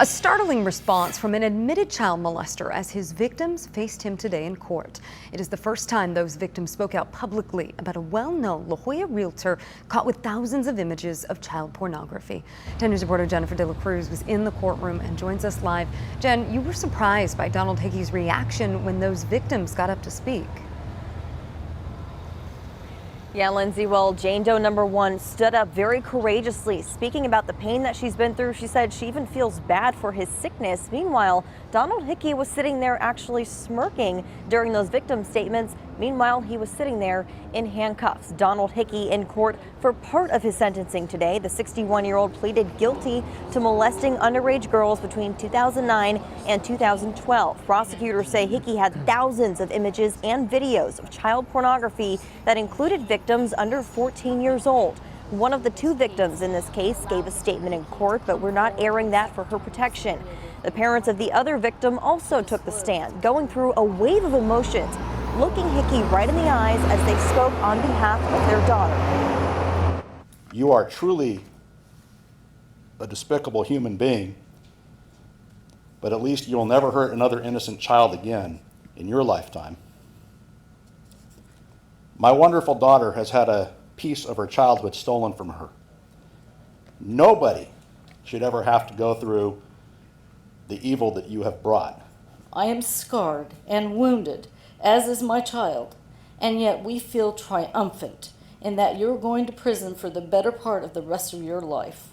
A startling response from an admitted child molester as his victims faced him today in court. It is the first time those victims spoke out publicly about a well-known La Jolla realtor caught with thousands of images of child pornography. 10 News reporter Jennifer De La Cruz was in the courtroom and joins us live. Jen, you were surprised by Donald Hickey's reaction when those victims got up to speak. Yeah, Lindsay, well, Jane Doe number one stood up very courageously, speaking about the pain that she's been through. She said she even feels bad for his sickness. Meanwhile, Donald Hickey was sitting there actually smirking during those victim statements. Meanwhile, he was sitting there in handcuffs. Donald Hickey in court for part of his sentencing today. The 61-year-old pleaded guilty to molesting underage girls between 2009 and 2012. Prosecutors say Hickey had thousands of images and videos of child pornography that included victims under 14 years old. One of the two victims in this case gave a statement in court, but we're not airing that for her protection. The parents of the other victim also took the stand, going through a wave of emotions, looking Hickey right in the eyes as they spoke on behalf of their daughter. You are truly a despicable human being, but at least you'll never hurt another innocent child again in your lifetime. My wonderful daughter has had a piece of her childhood stolen from her. Nobody should ever have to go through the evil that you have brought. I am scarred and wounded, as is my child, and yet we feel triumphant in that you're going to prison for the better part of the rest of your life.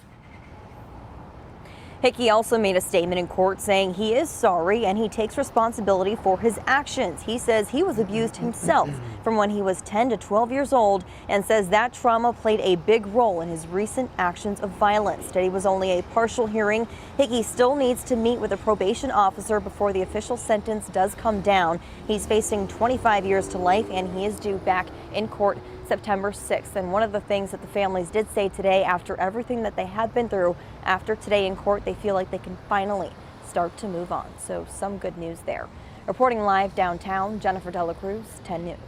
Hickey also made a statement in court saying he is sorry and he takes responsibility for his actions. He says he was abused himself from when he was 10 to 12 years old and says that trauma played a big role in his recent actions of violence. Today was only a partial hearing. Hickey still needs to meet with a probation officer before the official sentence does come down. He's facing 25 years to life and he is due back in court September 6th. And one of the things that the families did say today, after everything that they have been through, after today in court, they feel like they can finally start to move on. So some good news there. Reporting live downtown, Jennifer De La Cruz, 10 News.